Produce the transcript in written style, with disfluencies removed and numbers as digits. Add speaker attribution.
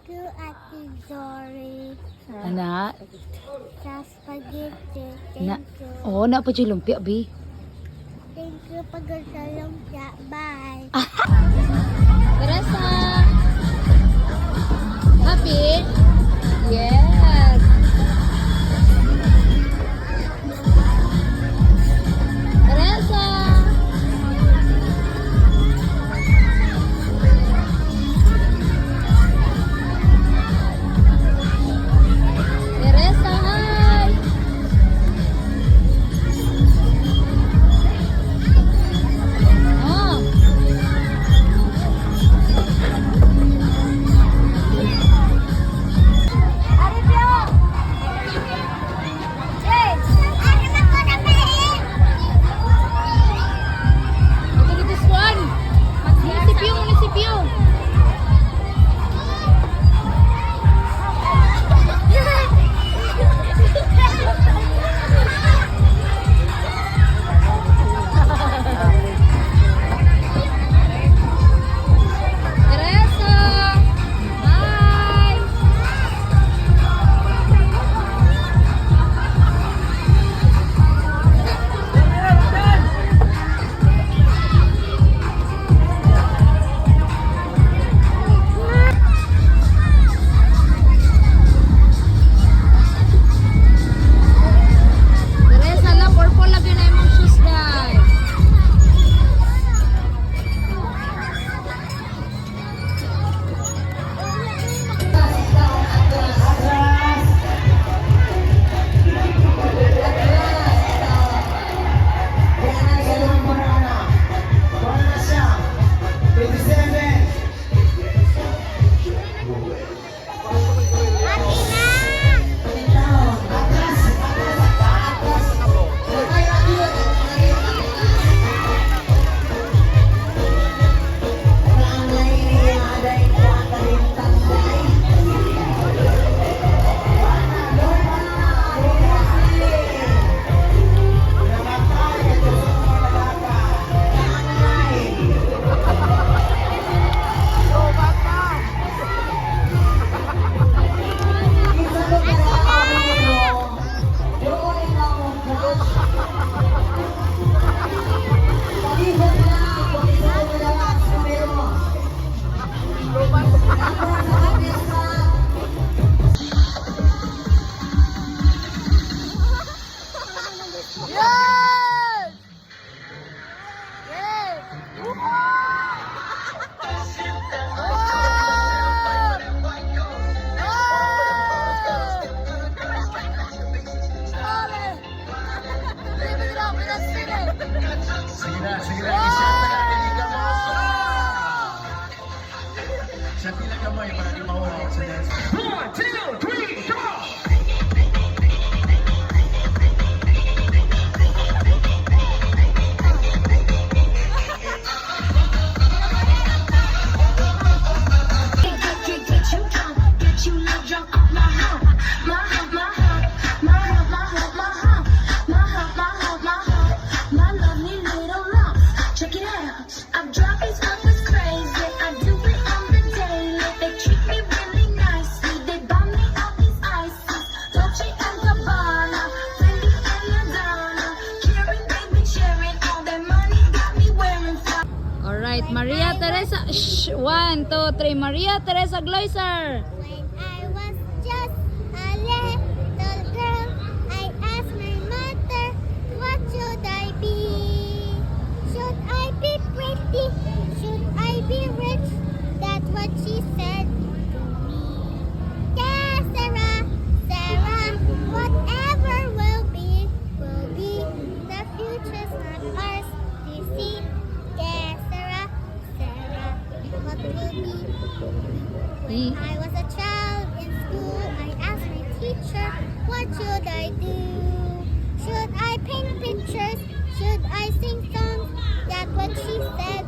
Speaker 1: you, Ate Zori.
Speaker 2: Ana,
Speaker 1: Sa spaghetti.
Speaker 2: na,
Speaker 1: Thank you.
Speaker 2: oh, na pa yung lumpia, bi.
Speaker 1: Thank you pagkasalong siya. Bye.
Speaker 2: Teresa! Happy? Yes! Teresa! Teresa, hi! Oh! Ito dito Swan. Munisipyo, munisipyo. Teresa. Bye. Teresa lang, purple lagi na yung shoes guys.
Speaker 3: Sa pila kamay para di mawala sa dance. 1, 2, 3, go!
Speaker 4: Check it out. I'm dropping stuff is crazy. I do it on the daily. They treat me really nicely. They buy me all these ices. Dolce and Gabbana, Fendi and Madonna. Caring, they've been sharing all their money. Got me wearing fly.
Speaker 2: Alright, Maria Teresa. Shh, 1, 2, 3. Maria Teresa Gloiser.
Speaker 1: When I was just a little girl, I asked my mother, what should I be? Should I be pretty? Should I be rich? That's what she said to me. Yeah, Sarah, Sarah, whatever will be, will be. The future's not ours to see. Yeah, Sarah, Sarah, what will be? When I was a child in school, I asked my teacher, what should I do? Should I paint pictures? Should I sing songs? That's what she said